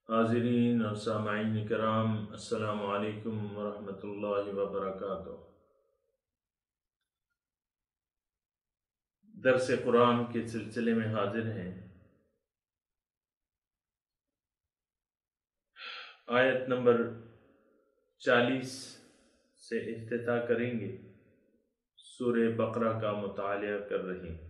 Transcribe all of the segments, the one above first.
حاضرین اور سامعین کرام، السلام علیکم ورحمۃ اللہ وبرکاتہ۔ درس قرآن کے سلسلے میں حاضر ہیں۔ آیت نمبر 40 سے افتتاح کریں گے۔ سورہ بقرہ کا مطالعہ کر رہے ہیں۔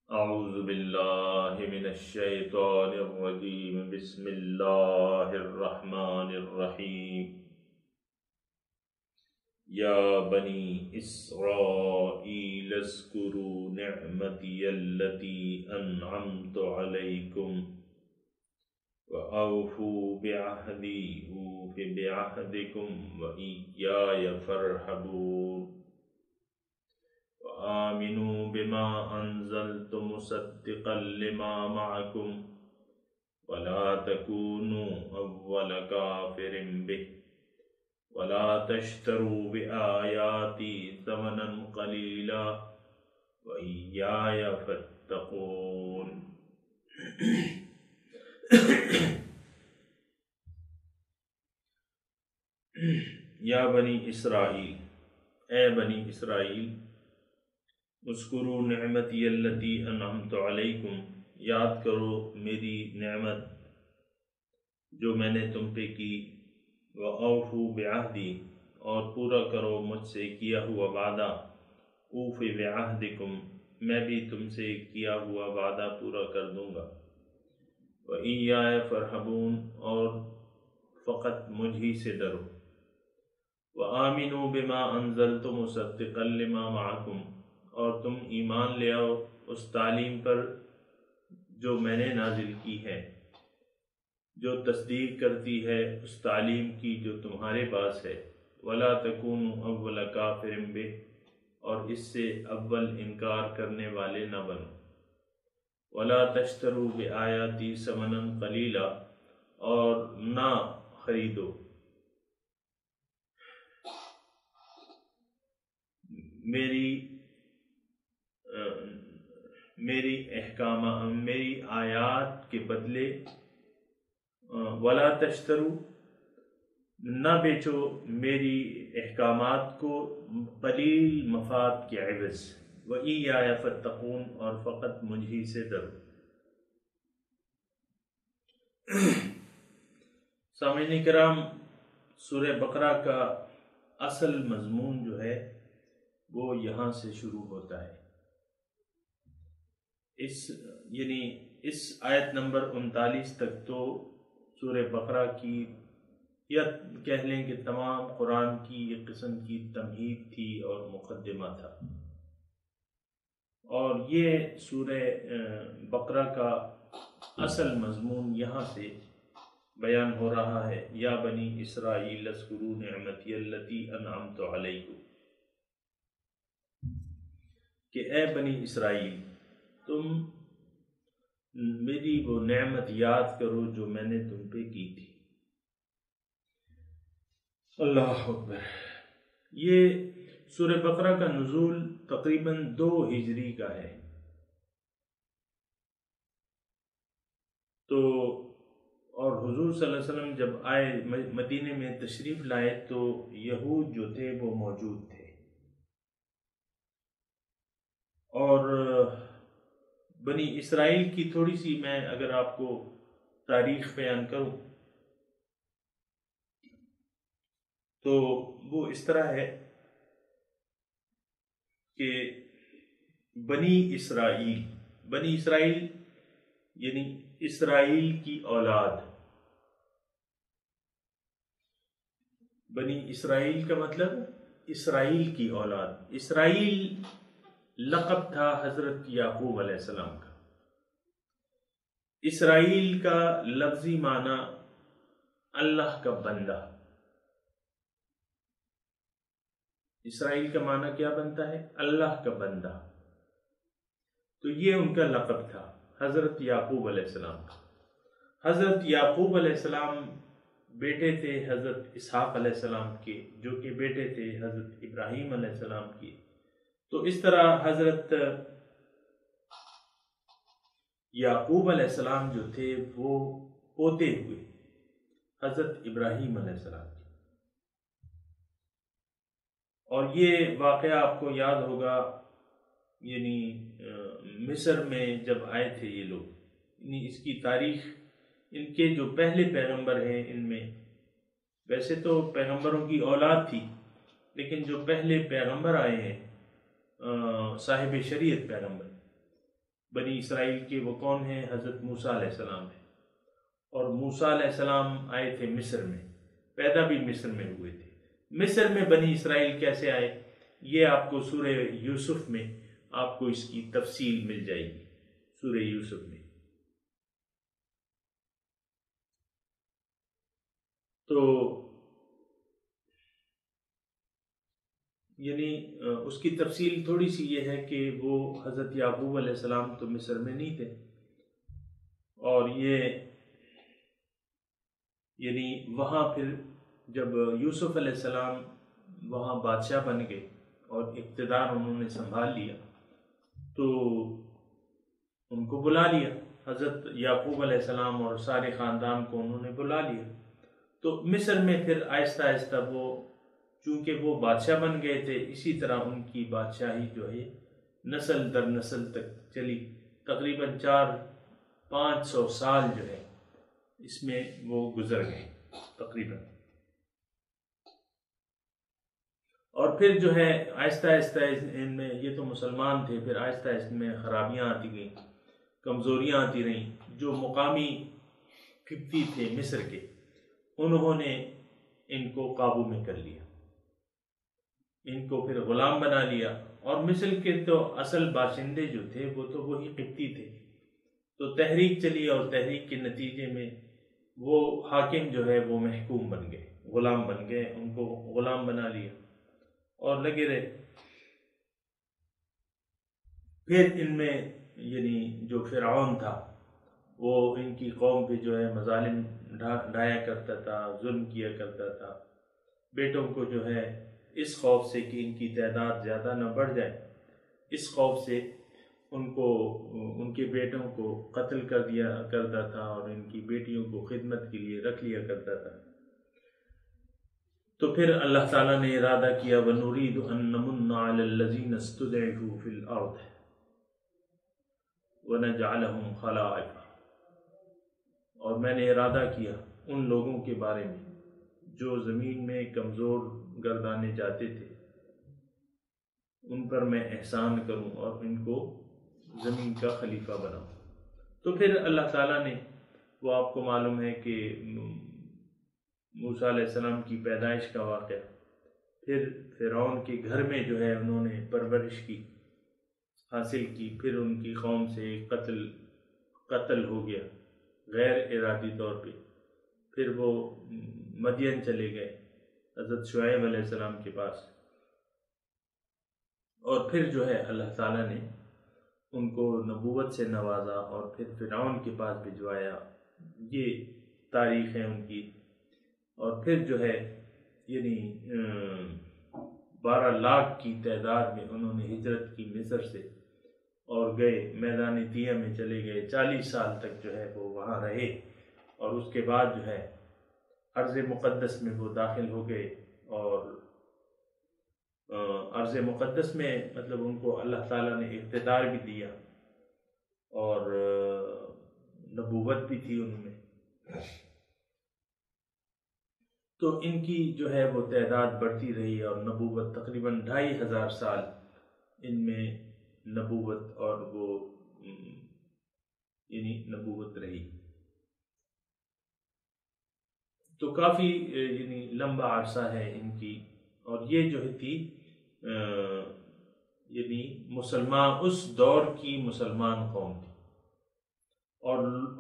اعوذ باللہ من الشیطان الرجیم، بسم اللہ الرحمن الرحیم۔ یا بنی اسرائیل اذکروا نعمتی التی انعمت علیکم وأوفوا بعہدی اوف بعہدکم وإیایا فارہبون وآمنوا بما انزلت مصدقا لما معکم ولا تکونوا اول کافر بہ ولا تشتروا بآیاتی ثمنا قلیلا وإیایا فاتقون۔ یا بنی اسرائیل، اے بنی اسرائیل، اذکروا نعمتی التی انعمت علیکم، یاد کرو میری نعمت جو میں نے تم پہ کی، وَأَوْفُوا بِعَہْدِی، اور پورا کرو مجھ سے کیا ہوا وعدہ، اوف بعہدکم، میں بھی تم سے کیا ہوا وعدہ پورا کر دوں گا، وَإِيَّايَ فَارْهَبُونَ، اور فقط مجھ ہی سے ڈرو، وَآمِنُوا بِمَا أَنزَلْتُ مُصَدِّقًا لِمَا مَعَكُمْ، اور تم ایمان لے آؤ اس تعلیم پر جو میں نے نازل کی ہے، جو تصدیق کرتی ہے اس تعلیم کی جو تمہارے پاس ہے، وَلَا تَكُونُوا أَوَّلَ كَافِرٍ بِهِ، اور اس سے اول انکار کرنے والے نہ بنو، وَلَا تَشْتَرُوا بِآيَاتِي ثَمَنًا قَلِيلًا، اور نہ خریدو میری آیات کے بدلے، وَلَا تَشْتَرُوا، نہ بیچو میری احکامات کو قلیل مفاد کے عوض، وَإِيَّايَ فَاتَّقُونَ، اور فقط مجھ ہی سے ڈرو۔ سامعین کرام، سورہ بقرہ کا اصل مضمون جو ہے وہ یہاں سے شروع ہوتا ہے۔ اس آیت نمبر 39 تک تو سورہ بقرہ کی، یا کہہ لیں کہ تمام قرآن کی ایک قسم کی تمہید تھی اور مقدمہ تھا، اور یہ سورہ بقرہ کا اصل مضمون یہاں سے بیان ہو رہا ہے۔ یا بنی اسرائیل اذکروا نعمتی التی انعمت علیکم، کہ اے بنی اسرائیل، تم میری وہ نعمت یاد کرو جو میں نے تم پہ کی تھی۔ اللہ اکبر۔ یہ سورہ بقرہ کا نزول تقریباً 2 ہجری کا ہے، تو اور حضور صلی اللہ علیہ وسلم جب آئے مدینے میں تشریف لائے تو یہود جو تھے وہ موجود تھے، اور بنی اسرائیل کی تھوڑی سی میں اگر آپ کو تاریخ بیان کروں تو وہ اس طرح ہے کہ بنی اسرائیل یعنی اسرائیل کی اولاد، بنی اسرائیل کا مطلب اسرائیل کی اولاد۔ اسرائیل لقب تھا حضرت یعقوب علیہ السلام کا۔ اسرائیل کا لفظی معنی اللہ کا بندہ، اسرائیل کا معنی کیا بنتا ہے؟ اللہ کا بندہ۔ تو یہ ان کا لقب تھا حضرت یعقوب علیہ السلام کا۔ حضرت یعقوب علیہ السلام بیٹے تھے حضرت اسحاق علیہ السلام کے، جو کہ بیٹے تھے حضرت ابراہیم علیہ السلام کے۔ تو اس طرح حضرت یعقوب علیہ السلام جو تھے وہ پوتے ہوئے حضرت ابراہیم علیہ السلام کے. اور یہ واقعہ آپ کو یاد ہوگا، یعنی مصر میں جب آئے تھے یہ لوگ، یعنی اس کی تاریخ، ان کے جو پہلے پیغمبر ہیں ان میں، ویسے تو پیغمبروں کی اولاد تھی، لیکن جو پہلے پیغمبر آئے ہیں صاحب شریعت پیغمبر بنی اسرائیل کے، وہ کون ہیں؟ حضرت موسیٰ علیہ السلام ہیں. اور موسیٰ علیہ السلام آئے تھے مصر میں، پیدا بھی مصر میں ہوئے تھے. مصر میں بنی اسرائیل کیسے آئے، یہ آپ کو سورہ یوسف میں آپ کو اس کی تفصیل مل جائے گی. سورہ یوسف میں تو یعنی اس کی تفصیل تھوڑی سی یہ ہے کہ وہ حضرت یعقوب علیہ السلام تو مصر میں نہیں تھے، اور یہ یعنی وہاں پھر جب یوسف علیہ السلام وہاں بادشاہ بن گئے اور اقتدار انہوں نے سنبھال لیا، تو ان کو بلا لیا، حضرت یعقوب علیہ السلام اور سارے خاندان کو انہوں نے بلا لیا. تو مصر میں پھر آہستہ آہستہ وہ، چونکہ وہ بادشاہ بن گئے تھے، اسی طرح ان کی بادشاہی جو ہے نسل در نسل تک چلی. تقریباً 400-500 سال جو ہے اس میں وہ گزر گئے تقریباً. اور پھر جو ہے آہستہ آہستہ ان میں، یہ تو مسلمان تھے، پھر آہستہ آہستہ میں خرابیاں آتی گئیں، کمزوریاں آتی رہیں. جو مقامی قبطی تھے مصر کے، انہوں نے ان کو قابو میں کر لیا، ان کو پھر غلام بنا لیا. اور مصر کے تو اصل باشندے جو تھے وہ تو وہی قبطی تھے. تو تحریک چلی، اور تحریک کے نتیجے میں وہ حاکم جو ہے وہ محکوم بن گئے، غلام بن گئے، ان کو غلام بنا لیا اور لگے رہے. پھر ان میں یعنی جو فرعون تھا وہ ان کی قوم پہ جو ہے مظالم ڈھایا کرتا تھا، ظلم کیا کرتا تھا. بیٹوں کو جو ہے اس خوف سے کہ ان کی تعداد زیادہ نہ بڑھ جائے، اس خوف سے ان کے بیٹوں کو قتل کر دیا کرتا تھا، اور ان کی بیٹیوں کو خدمت کے لیے رکھ لیا کرتا تھا. تو پھر اللہ تعالیٰ نے ارادہ کیا، وَنُرِيدُ أَن نَّمُنَّ عَلَى الَّذِينَ اسْتُضْعِفُوا فِي الْأَرْضِ وَنَجْعَلَهُمْ خَلَائِفَ. اور میں نے ارادہ کیا ان لوگوں کے بارے میں جو زمین میں کمزور گردانے جاتے تھے، ان پر میں احسان کروں اور ان کو زمین کا خلیفہ بناؤں. تو پھر اللہ تعالیٰ نے، وہ آپ کو معلوم ہے کہ موسیٰ علیہ السلام کی پیدائش کا واقعہ، پھر فرعون کے گھر میں جو ہے انہوں نے پرورش کی، حاصل کی. پھر ان کی قوم سے قتل ہو گیا غیر ارادی طور پہ. پھر وہ مدین چلے گئے حضرت شعیب علیہ السلام کے پاس، اور پھر جو ہے اللہ تعالیٰ نے ان کو نبوت سے نوازا اور پھر فرعون کے پاس بھجوایا. یہ تاریخ ہے ان کی. اور پھر جو ہے یعنی 12 لاکھ کی تعداد میں انہوں نے ہجرت کی مصر سے، اور گئے میدان طیہ میں چلے گئے. 40 سال تک جو ہے وہ وہاں رہے، اور اس کے بعد جو ہے ارض مقدس میں وہ داخل ہو گئے. اور ارض مقدس میں مطلب ان کو اللہ تعالیٰ نے اقتدار بھی دیا اور نبوت بھی تھی ان میں. تو ان کی جو ہے وہ تعداد بڑھتی رہی، اور نبوت تقریباً 2500 سال ان میں نبوت اور وہ یعنی نبوت رہی. تو کافی یعنی لمبا عرصہ ہے ان کی. اور یہ جو تھی یعنی مسلمان، اس دور کی مسلمان قوم تھی،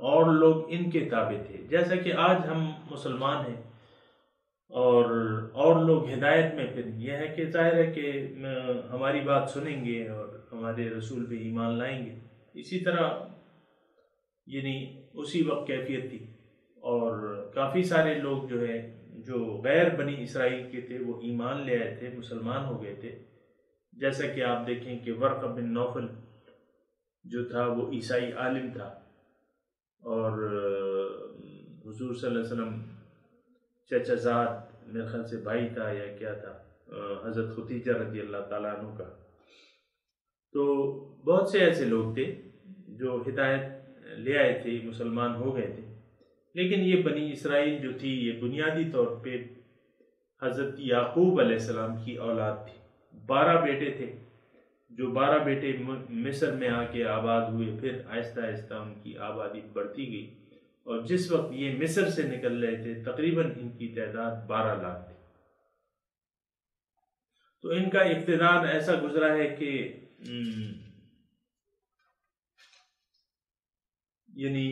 اور لوگ ان کے تابع تھے. جیسا کہ آج ہم مسلمان ہیں اور لوگ ہدایت میں، پھر یہ ہے کہ ظاہر ہے کہ ہماری بات سنیں گے اور ہمارے رسول پہ ایمان لائیں گے. اسی طرح یعنی اسی وقت کیفیت تھی. اور کافی سارے لوگ جو ہے جو غیر بنی اسرائیل کے تھے وہ ایمان لے آئے تھے، مسلمان ہو گئے تھے. جیسا کہ آپ دیکھیں کہ ورقہ بن نوفل جو تھا وہ عیسائی عالم تھا، حضور صلی اللہ علیہ وسلم چچا زاد میرے خیال سے بھائی تھا یا کیا تھا حضرت ختیجہ رضی اللہ تعالیٰ عنہ کا. تو بہت سے ایسے لوگ تھے جو ہدایت لے آئے تھے، مسلمان ہو گئے تھے، لیکن یہ بنی اسرائیل جو تھی یہ بنیادی طور پہ حضرت یعقوب علیہ السلام کی اولاد تھی. 12 بیٹے تھے، جو 12 بیٹے مصر میں آ کے آباد ہوئے، پھر آہستہ آہستہ ان کی آبادی بڑھتی گئی، اور جس وقت یہ مصر سے نکل رہے تھے تقریباً ان کی تعداد 12 لاکھ تھی. تو ان کا اقتدار ایسا گزرا ہے کہ یعنی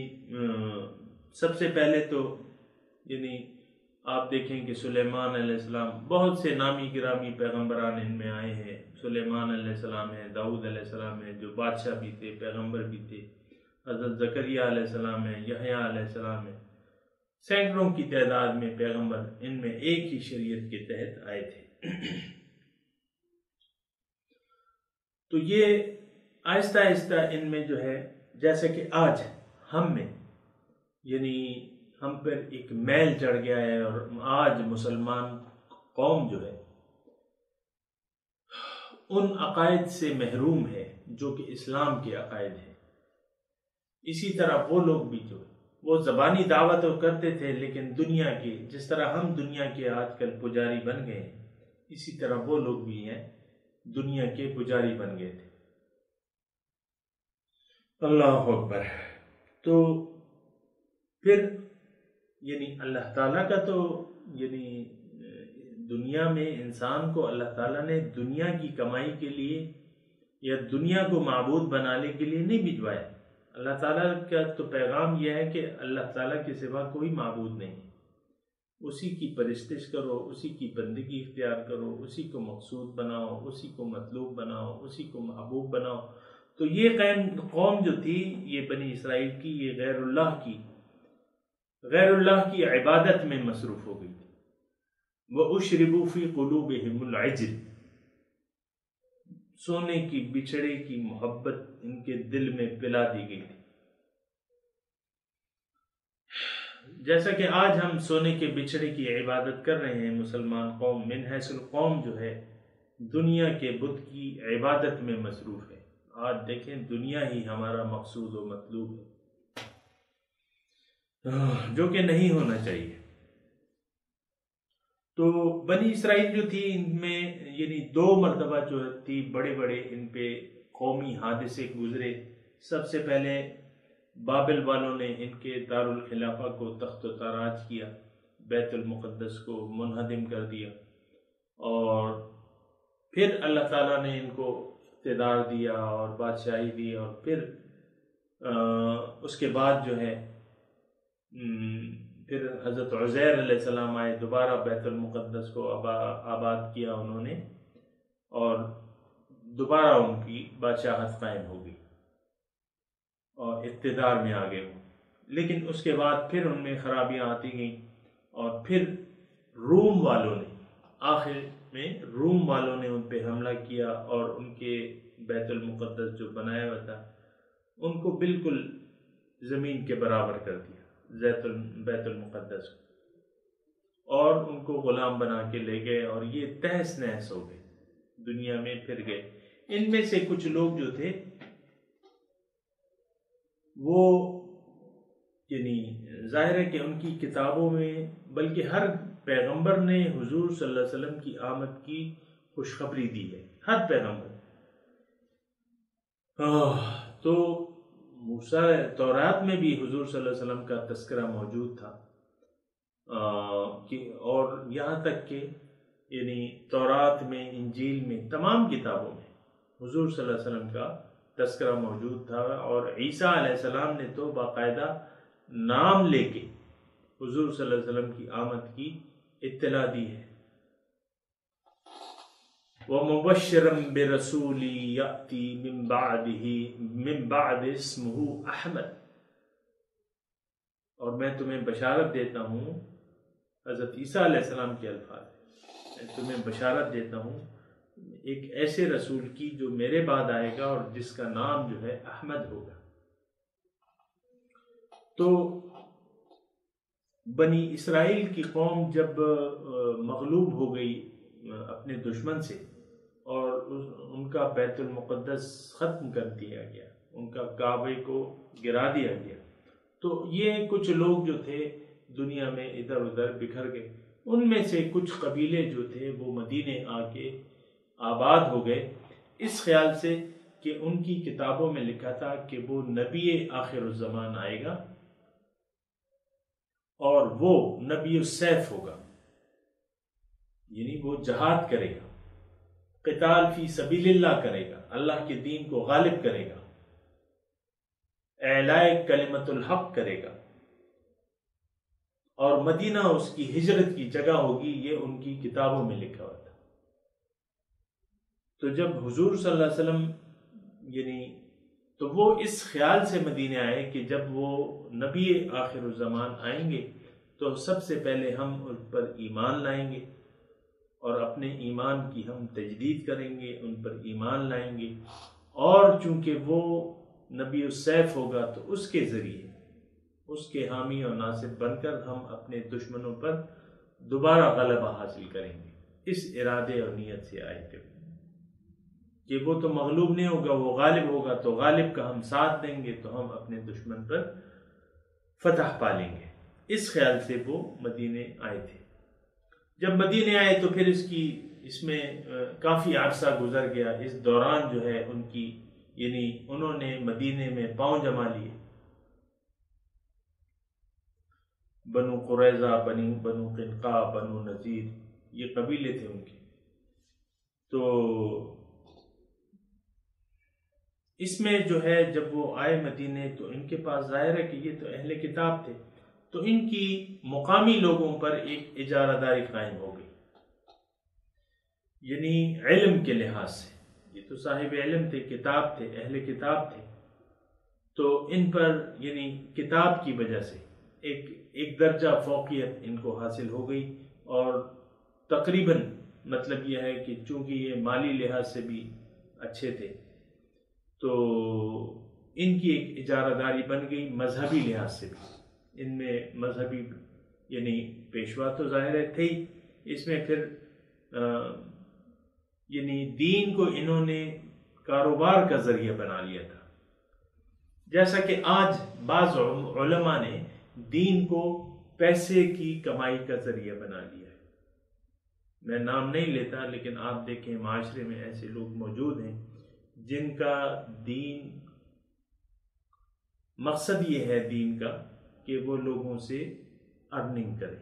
سب سے پہلے تو یعنی آپ دیکھیں کہ سلیمان علیہ السلام، بہت سے نامی گرامی پیغمبران ان میں آئے ہیں. سلیمان علیہ السلام ہیں، داؤد علیہ السلام ہیں جو بادشاہ بھی تھے، پیغمبر بھی تھے، حضرت زکریہ علیہ السلام ہیں، یحییٰ علیہ السلام ہیں. سینکڑوں کی تعداد میں پیغمبر ان میں ایک ہی شریعت کے تحت آئے تھے. تو یہ آہستہ آہستہ ان میں جو ہے، جیسے کہ آج ہم میں یعنی ہم پر ایک میل چڑھ گیا ہے، اور آج مسلمان قوم جو ہے ان عقائد سے محروم ہے جو کہ اسلام کے عقائد ہیں. اسی طرح وہ لوگ بھی جو وہ زبانی دعوت کرتے تھے، لیکن دنیا کے، جس طرح ہم دنیا کے آج کل پجاری بن گئے ہیں، اسی طرح وہ لوگ بھی ہیں دنیا کے پجاری بن گئے تھے. اللہ اکبر. تو پھر یعنی اللہ تعالیٰ کا تو یعنی دنیا میں انسان کو اللہ تعالیٰ نے دنیا کی کمائی کے لیے یا دنیا کو معبود بنانے کے لیے نہیں بھجوایا. اللہ تعالیٰ کا تو پیغام یہ ہے کہ اللہ تعالیٰ کے سوا کوئی معبود نہیں، اسی کی پرستش کرو، اسی کی بندگی اختیار کرو، اسی کو مقصود بناؤ، اسی کو مطلوب بناؤ، اسی کو محبوب بناؤ. تو یہ قوم جو تھی یہ بنی اسرائیل کی، یہ غیر اللہ کی عبادت میں مصروف ہو گئی تھی. وَأُشْرِبُوا فِي قُلُوبِهِمُ الْعِجْلَ، سونے کی بچھڑے کی محبت ان کے دل میں پلا دی گئی تھی. جیسا کہ آج ہم سونے کے بچھڑے کی عبادت کر رہے ہیں، مسلمان قوم من حیث القوم جو ہے دنیا کے بت کی عبادت میں مصروف ہے. آج دیکھیں دنیا ہی ہمارا مقصود و مطلوب ہے، جو کہ نہیں ہونا چاہیے. تو بنی اسرائیل جو تھی ان میں یعنی 2 مرتبہ جو تھی بڑے بڑے ان پہ قومی حادثے گزرے. سب سے پہلے بابل والوں نے ان کے دارالخلافہ کو تخت و تاراج کیا، بیت المقدس کو منہدم کر دیا، اور پھر اللہ تعالیٰ نے ان کو اقتدار دیا اور بادشاہی دی، اور پھر اس کے بعد جو ہے پھر حضرت عزیر علیہ السلام آئے، دوبارہ بیت المقدس کو آباد کیا انہوں نے، اور دوبارہ ان کی بادشاہت قائم ہو گئی اور اقتدار میں آ گئے. لیکن اس کے بعد پھر ان میں خرابیاں آتی گئیں، اور پھر روم والوں نے آخر میں ان پہ حملہ کیا، اور ان کے بیت المقدس جو بنایا ہوا تھا ان کو بالکل زمین کے برابر کر دیا، بیت المقدس کو، اور ان کو غلام بنا کے لے گئے، اور یہ تہس نہس ہو گئے، دنیا میں پھر گئے. ان میں سے کچھ لوگ جو تھے وہ یعنی ظاہر ہے کہ ان کی کتابوں میں، بلکہ ہر پیغمبر نے حضور صلی اللہ علیہ وسلم کی آمد کی خوشخبری دی ہے، ہر پیغمبر. تو موسیٰ تورات میں بھی حضور صلی اللہ علیہ وسلم کا تذکرہ موجود تھا، اور یہاں تک کہ یعنی تورات میں، انجیل میں، تمام کتابوں میں حضور صلی اللہ علیہ وسلم کا تذکرہ موجود تھا. اور عیسیٰ علیہ السلام نے تو باقاعدہ نام لے کے حضور صلی اللہ علیہ وسلم کی آمد کی اطلاع دی ہے. وَمُبَشِّرًا بِرَسُولٍ يَأْتِي مِن بَعْدِ اسْمُهُ احمد، اور میں تمہیں بشارت دیتا ہوں، حضرت عیسیٰ علیہ السلام کے الفاظ ہیں، میں تمہیں بشارت دیتا ہوں ایک ایسے رسول کی جو میرے بعد آئے گا، اور جس کا نام جو ہے احمد ہوگا. تو بنی اسرائیل کی قوم جب مغلوب ہو گئی اپنے دشمن سے اور ان کا بیت المقدس ختم کر دیا گیا، ان کا کعبے کو گرا دیا گیا، تو یہ کچھ لوگ جو تھے دنیا میں ادھر ادھر بکھر گئے۔ ان میں سے کچھ قبیلے جو تھے وہ مدینے آ کے آباد ہو گئے، اس خیال سے کہ ان کی کتابوں میں لکھا تھا کہ وہ نبی آخر الزمان آئے گا اور وہ نبی السیف ہوگا، یعنی وہ جہاد کرے گا، قتال فی سبیل اللہ کرے گا، اللہ کے دین کو غالب کرے گا، اعلاء کلمت الحق کرے گا، اور مدینہ اس کی ہجرت کی جگہ ہوگی، یہ ان کی کتابوں میں لکھا ہوا تھا۔ تو جب حضور صلی اللہ علیہ وسلم تو وہ اس خیال سے مدینے آئے کہ جب وہ نبی آخر الزمان آئیں گے تو سب سے پہلے ہم ان پر ایمان لائیں گے اور اپنے ایمان کی ہم تجدید کریں گے، ان پر ایمان لائیں گے، اور چونکہ وہ نبی السیف ہوگا تو اس کے ذریعے اس کے حامی اور ناصر بن کر ہم اپنے دشمنوں پر دوبارہ غلبہ حاصل کریں گے۔ اس ارادے اور نیت سے آئے تھے کہ وہ تو مغلوب نہیں ہوگا، وہ غالب ہوگا، تو غالب کا ہم ساتھ دیں گے تو ہم اپنے دشمن پر فتح پا لیں گے۔ اس خیال سے وہ مدینے آئے تھے۔ جب مدینے آئے تو پھر اس میں کافی عرصہ گزر گیا۔ اس دوران جو ہے ان کی انہوں نے مدینے میں پاؤں جما لیے۔ بنو قریظہ، بنو قنقاع، بنو نذیر، یہ قبیلے تھے ان کے۔ تو اس میں جو ہے جب وہ آئے مدینے تو ان کے پاس ظاہر ہے کہ یہ تو اہل کتاب تھے، تو ان کی مقامی لوگوں پر ایک اجارہ داری قائم ہو گئی، یعنی علم کے لحاظ سے یہ تو صاحب علم تھے، کتاب تھے، اہل کتاب تھے، تو ان پر کتاب کی وجہ سے ایک درجہ فوقیت ان کو حاصل ہو گئی، اور تقریباً مطلب یہ ہے کہ چونکہ یہ مالی لحاظ سے بھی اچھے تھے تو ان کی ایک اجارہ داری بن گئی، مذہبی لحاظ سے بھی ان میں مذہبی پیشوا تو ظاہر ہے تھے ہی، اس میں پھر دین کو انہوں نے کاروبار کا ذریعہ بنا لیا تھا، جیسا کہ آج بعض علماء نے دین کو پیسے کی کمائی کا ذریعہ بنا لیا ہے۔ میں نام نہیں لیتا، لیکن آپ دیکھیں معاشرے میں ایسے لوگ موجود ہیں جن کا دین مقصد یہ ہے دین کا کہ وہ لوگوں سے ارننگ کریں،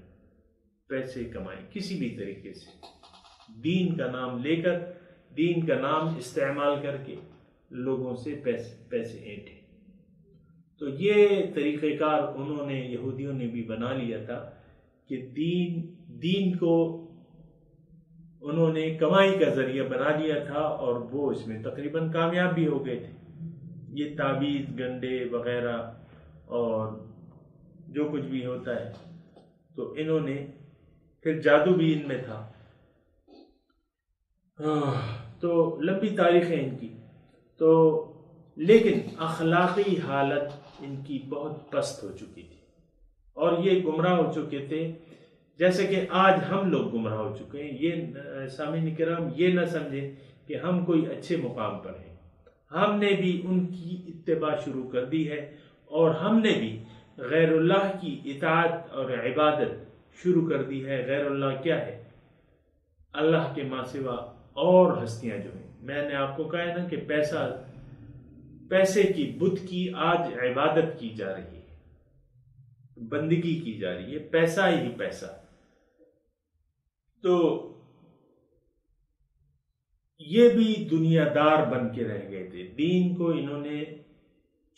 پیسے کمائیں کسی بھی طریقے سے، دین کا نام لے کر، دین کا نام استعمال کر کے لوگوں سے پیسے اینٹیں۔ تو یہ طریقہ کار انہوں نے یہودیوں نے بھی بنا لیا تھا کہ دین کو انہوں نے کمائی کا ذریعہ بنا لیا تھا، اور وہ اس میں تقریباً کامیاب بھی ہو گئے تھے۔ یہ تعویذ، گنڈے وغیرہ اور جو کچھ بھی ہوتا ہے، تو انہوں نے پھر جادو بھی ان میں تھا، تو لمبی تاریخ ہے ان کی۔ تو لیکن اخلاقی حالت ان کی بہت پست ہو چکی تھی، اور یہ گمراہ ہو چکے تھے جیسے کہ آج ہم لوگ گمراہ ہو چکے ہیں۔ یہ سامعین کرام یہ نہ سمجھیں کہ ہم کوئی اچھے مقام پر ہیں، ہم نے بھی ان کی اتباع شروع کر دی ہے، اور ہم نے بھی غیر اللہ کی اطاعت اور عبادت شروع کر دی ہے۔ غیر اللہ کیا ہے؟ اللہ کے ماں سوا اور ہستیاں جو ہیں۔ میں نے آپ کو کہا ہے نا کہ پیسے کی، بت کی آج عبادت کی جا رہی ہے، بندگی کی جا رہی ہے، پیسہ ہی پیسہ۔ تو یہ بھی دنیا دار بن کے رہ گئے تھے، دین کو انہوں نے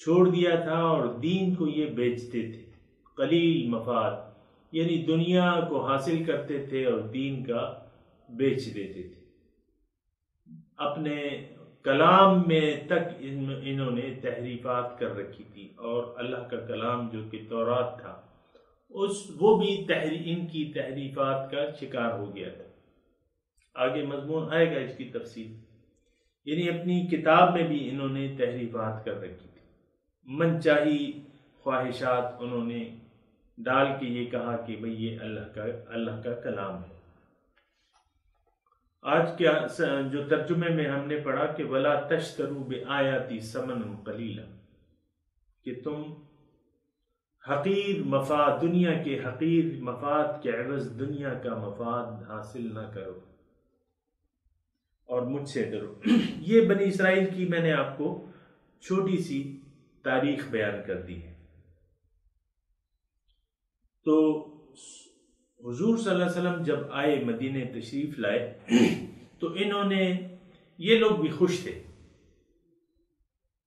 چھوڑ دیا تھا اور دین کو یہ بیچتے تھے، قلیل مفاد، یعنی دنیا کو حاصل کرتے تھے اور دین کا بیچ دیتے تھے۔ اپنے کلام میں تک انہوں نے تحریفات کر رکھی تھی، اور اللہ کا کلام جو کہ تورات تھا وہ بھی ان کی تحریفات کا شکار ہو گیا تھا۔ آگے مضمون آئے گا اس کی تفصیل، یعنی اپنی کتاب میں بھی انہوں نے تحریفات کر رکھی تھی، من چاہی خواہشات انہوں نے ڈال کے یہ کہا کہ بھئی یہ اللہ کا کلام ہے۔ آج کیا جو ترجمے میں ہم نے پڑھا کہ وَلَا تَشْتَرُوا بِآيَاتِي ثَمَنًا قَلِيلًا، کہ تم حقیر مفاد، دنیا کے حقیر مفاد کے عوض دنیا کا مفاد حاصل نہ کرو اور مجھ سے ڈرو۔ یہ بنی اسرائیل کی میں نے آپ کو چھوٹی سی تاریخ بیان کر دی ہے۔ تو حضور صلی اللہ علیہ وسلم جب آئے، مدینہ تشریف لائے، تو انہوں نے، یہ لوگ بھی خوش تھے،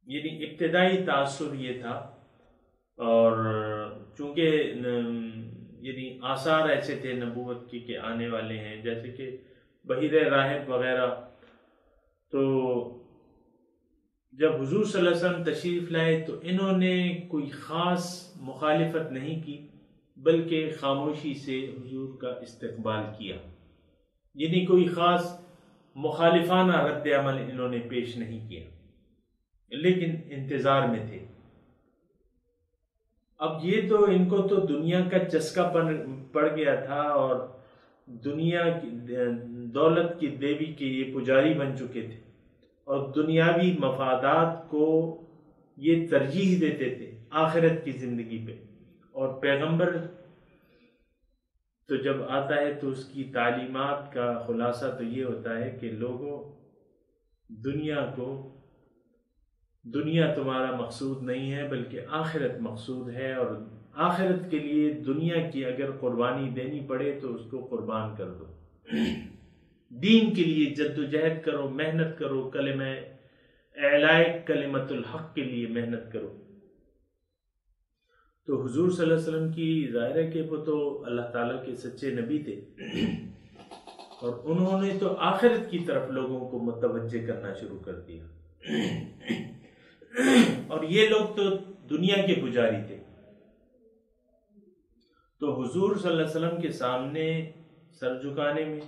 یعنی ابتدائی تاثر یہ تھا، اور چونکہ یعنی آثار ایسے تھے نبوت کی کہ آنے والے ہیں، جیسے کہ بحیرہ راہب وغیرہ، تو جب حضور صلی اللہ علیہ وسلم تشریف لائے تو انہوں نے کوئی خاص مخالفت نہیں کی، بلکہ خاموشی سے حضور کا استقبال کیا، یعنی کوئی خاص مخالفانہ رد عمل انہوں نے پیش نہیں کیا، لیکن انتظار میں تھے۔ اب یہ تو ان کو تو دنیا کا چسکا پڑ گیا تھا، اور دنیا کی دولت کی دیوی کے یہ پجاری بن چکے تھے، اور دنیاوی مفادات کو یہ ترجیح دیتے تھے آخرت کی زندگی پہ، اور پیغمبر تو جب آتا ہے تو اس کی تعلیمات کا خلاصہ تو یہ ہوتا ہے کہ لوگوں، دنیا تمہارا مقصود نہیں ہے بلکہ آخرت مقصود ہے، اور آخرت کے لیے دنیا کی اگر قربانی دینی پڑے تو اس کو قربان کر دو، دین کے لیے جد و جہد کرو، محنت کرو، کلمہ اعلاء کلمۃ الحق کے لیے محنت کرو۔ تو حضور صلی اللہ علیہ وسلم کی ظاہر ہے کہ وہ تو اللہ تعالیٰ کے سچے نبی تھے، اور انہوں نے تو آخرت کی طرف لوگوں کو متوجہ کرنا شروع کر دیا، اور یہ لوگ تو دنیا کے پجاری تھے۔ تو حضور صلی اللہ علیہ وسلم کے سامنے سر جھکانے میں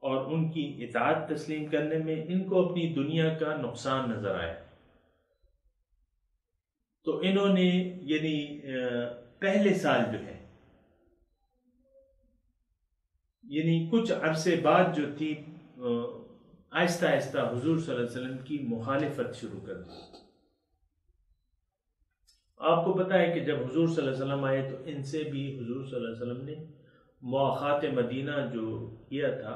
اور ان کی اطاعت تسلیم کرنے میں ان کو اپنی دنیا کا نقصان نظر آیا، تو انہوں نے یعنی پہلے سال جو ہے، یعنی کچھ عرصے بعد جو تھی، آہستہ آہستہ حضور صلی اللہ علیہ وسلم کی مخالفت شروع کر دی۔ آپ کو پتہ ہے کہ جب حضور صلی اللہ علیہ وسلم آئے تو ان سے بھی حضور صلی اللہ علیہ وسلم نے مواخات مدینہ جو کیا تھا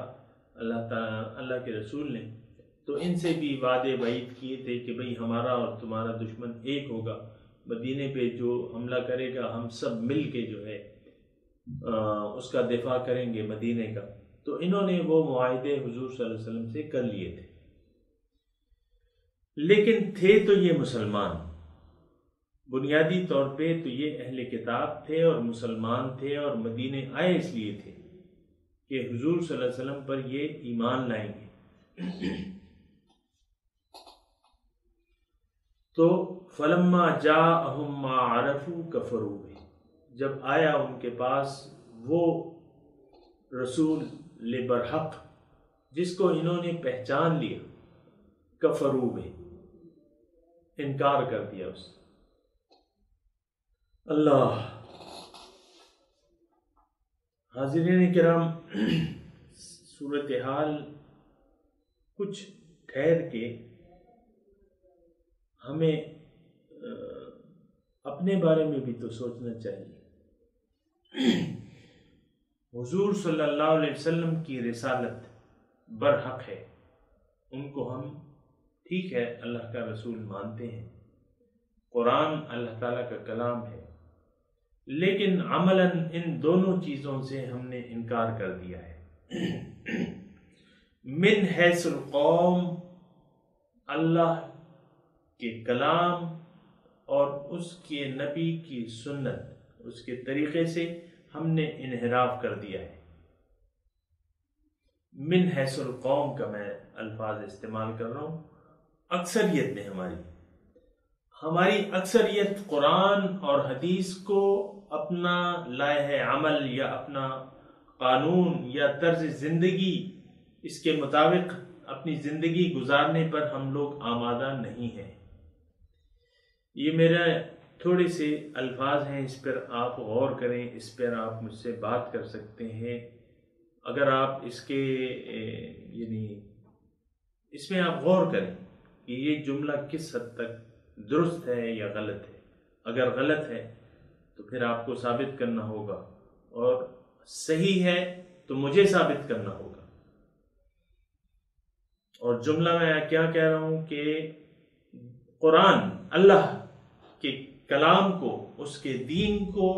اللہ کے رسول نے، تو ان سے بھی وعدے وعید کیے تھے کہ بھئی ہمارا اور تمہارا دشمن ایک ہوگا، مدینے پہ جو حملہ کرے گا ہم سب مل کے جو ہے اس کا دفاع کریں گے مدینے کا۔ تو انہوں نے وہ معاہدے حضور صلی اللہ علیہ وسلم سے کر لیے تھے، لیکن تھے تو یہ مسلمان، بنیادی طور پہ تو یہ اہل کتاب تھے اور مسلمان تھے، اور مدینے آئے اس لیے تھے کہ حضور صلی اللہ علیہ وسلم پر یہ ایمان لائیں گے۔ تو فلما جاءہم ما عرفوا کفروا بہ، جب آیا ان کے پاس وہ رسول برحق جس کو انہوں نے پہچان لیا، کفروا بہ، انکار کر دیا اس سے۔ اللہ، حاضرین کرام، صورتحال کچھ ٹھہر کے ہمیں اپنے بارے میں بھی تو سوچنا چاہیے۔ حضور صلی اللہ علیہ وسلم کی رسالت برحق ہے، ان کو ہم ٹھیک ہے اللہ کا رسول مانتے ہیں، قرآن اللہ تعالیٰ کا کلام ہے، لیکن عملاً ان دونوں چیزوں سے ہم نے انکار کر دیا ہے۔ من حیث القوم، اللہ کے کلام اور اس کے نبی کی سنت، اس کے طریقے سے ہم نے انحراف کر دیا ہے۔ من حیث القوم کا میں الفاظ استعمال کر رہا ہوں، اکثریت نے ہماری اکثریت قرآن اور حدیث کو اپنا لائحہ عمل یا اپنا قانون یا طرز زندگی، اس کے مطابق اپنی زندگی گزارنے پر ہم لوگ آمادہ نہیں ہیں۔ یہ میرا تھوڑے سے الفاظ ہیں، اس پر آپ غور کریں، اس پر آپ مجھ سے بات کر سکتے ہیں۔ اگر آپ اس کے یعنی اس میں آپ غور کریں کہ یہ جملہ کس حد تک درست ہے یا غلط ہے۔ اگر غلط ہے تو پھر آپ کو ثابت کرنا ہوگا، اور صحیح ہے تو مجھے ثابت کرنا ہوگا۔ اور جملہ میں کیا کہہ رہا ہوں کہ قرآن اللہ کے کلام کو، اس کے دین کو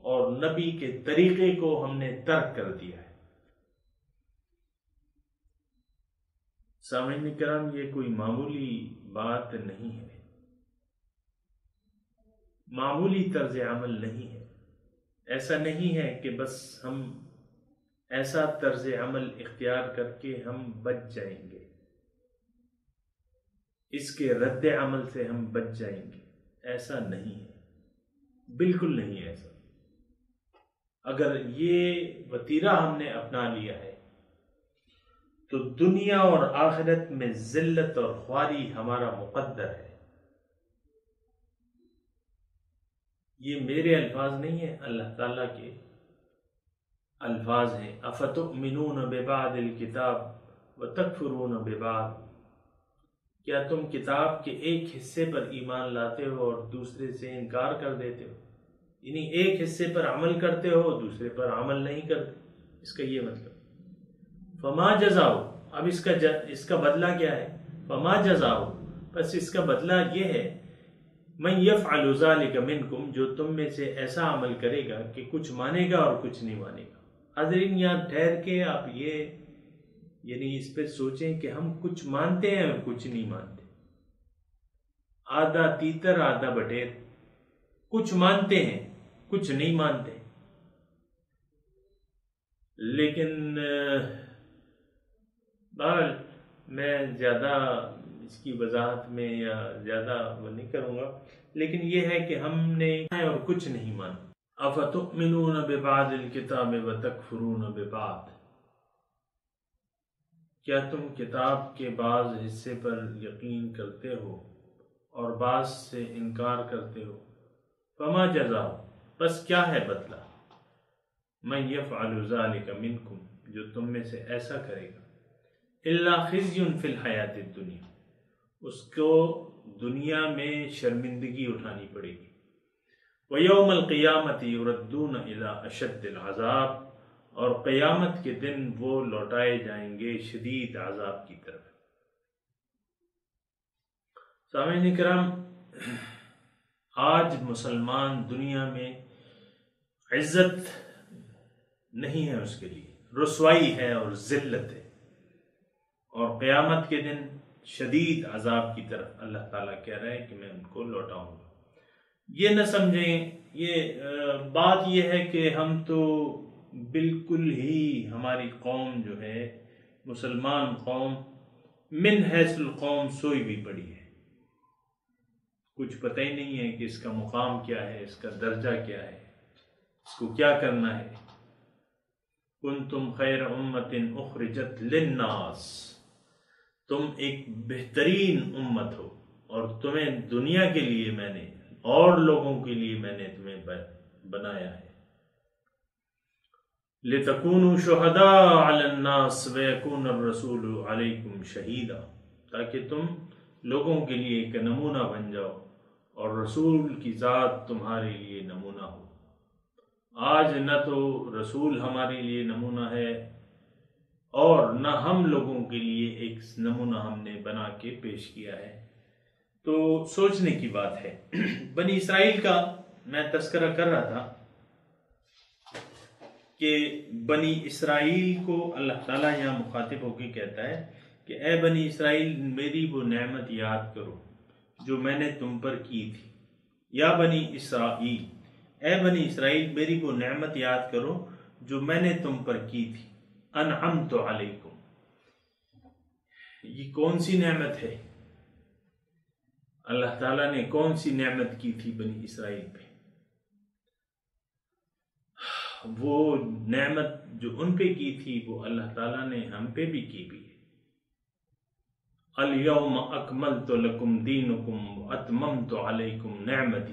اور نبی کے طریقے کو ہم نے ترک کر دیا ہے۔ سامعین کرام، یہ کوئی معمولی بات نہیں ہے، معمولی طرز عمل نہیں ہے۔ ایسا نہیں ہے کہ بس ہم ایسا طرز عمل اختیار کر کے ہم بچ جائیں گے، اس کے رد عمل سے ہم بچ جائیں گے، ایسا نہیں ہے، بالکل نہیں ایسا۔ اگر یہ وتیرہ ہم نے اپنا لیا ہے تو دنیا اور آخرت میں ذلت اور خواری ہمارا مقدر ہے۔ یہ میرے الفاظ نہیں ہیں، اللہ تعالیٰ کے الفاظ ہیں۔ افتؤمنون ببعض الکتاب وتکفرون ببعض، کیا تم کتاب کے ایک حصے پر ایمان لاتے ہو اور دوسرے سے انکار کر دیتے ہو؟ یعنی ایک حصے پر عمل کرتے ہو، دوسرے پر عمل نہیں کرتے، اس کا یہ مطلب۔ فما جزاؤ، اب اس کا بدلہ کیا ہے؟ فما جزاؤ، بس اس کا بدلہ یہ ہے، من یفعل ذلک منکم، جو تم میں سے ایسا عمل کرے گا کہ کچھ مانے گا اور کچھ نہیں مانے گا۔ حاضرین، یہاں ٹھہر کے آپ یہ یعنی اس پہ سوچیں کہ ہم کچھ مانتے ہیں اور کچھ نہیں مانتے، آدھا تیتر آدھا بٹیر، کچھ مانتے ہیں کچھ نہیں مانتے۔ لیکن بہرحال میں زیادہ اس کی وضاحت میں یا زیادہ وہ نہیں کروں گا، لیکن یہ ہے کہ ہم نے اور کچھ نہیں مانا۔ افتؤمنون ببعض الکتاب وتکفرون ببعض، کیا تم کتاب کے بعض حصے پر یقین کرتے ہو اور بعض سے انکار کرتے ہو؟ فما جزاؤ، بس کیا ہے بدلہ؟ من یفعل ذلک منکم، جو تم میں سے ایسا کرے گا، الا خزی فی الحیات الدنیا، اس کو دنیا میں شرمندگی اٹھانی پڑے گی۔ ویوم القیامۃ یردون الی اشد العذاب، اور قیامت کے دن وہ لوٹائے جائیں گے شدید عذاب کی طرف۔ سامعین کرام، آج مسلمان دنیا میں عزت نہیں ہے، اس کے لیے رسوائی ہے اور ذلت ہے، اور قیامت کے دن شدید عذاب کی طرف اللہ تعالیٰ کہہ رہا ہے کہ میں ان کو لوٹاؤں گا۔ یہ نہ سمجھیں، یہ بات یہ ہے کہ ہم تو بالکل ہی ہماری قوم جو ہے مسلمان قوم من حیث القوم سوئی بھی پڑی ہے، کچھ پتہ ہی نہیں ہے کہ اس کا مقام کیا ہے، اس کا درجہ کیا ہے، اس کو کیا کرنا ہے۔ کنتم خیر امت اخرجت للناس، تم ایک بہترین امت ہو، اور تمہیں دنیا کے لیے میں نے اور لوگوں کے لیے میں نے تمہیں بنایا ہے۔ لِتَكُونُوا شُهَدَاءَ عَلَى النَّاسِ وَيَكُونَ الرَّسُولُ عَلَيْكُمْ شَهِيدًا، تاکہ تم لوگوں کے لیے ایک نمونہ بن جاؤ اور رسول کی ذات تمہارے لیے نمونہ ہو۔ آج نہ تو رسول ہمارے لیے نمونہ ہے اور نہ ہم لوگوں کے لیے ایک نمونہ ہم نے بنا کے پیش کیا ہے۔ تو سوچنے کی بات ہے۔ بنی اسرائیل کا میں تذکرہ کر رہا تھا کہ بنی اسرائیل کو اللہ تعالیٰ یہاں مخاطب ہو کے کہتا ہے کہ اے بنی اسرائیل، میری وہ نعمت یاد کرو جو میں نے تم پر کی تھی۔ یا بنی اسرائیل، اے بنی اسرائیل، میری وہ نعمت یاد کرو جو میں نے تم پر کی تھی۔ انعمت علیکم، یہ کون سی نعمت ہے؟ اللہ تعالیٰ نے کون سی نعمت کی تھی بنی اسرائیل پہ؟ وہ نعمت جو ان پہ کی تھی وہ اللہ تعالیٰ نے ہم پہ بھی کی بھی ہے۔ الیوم اکملت لکم دینکم واتممت علیکم نعمتی،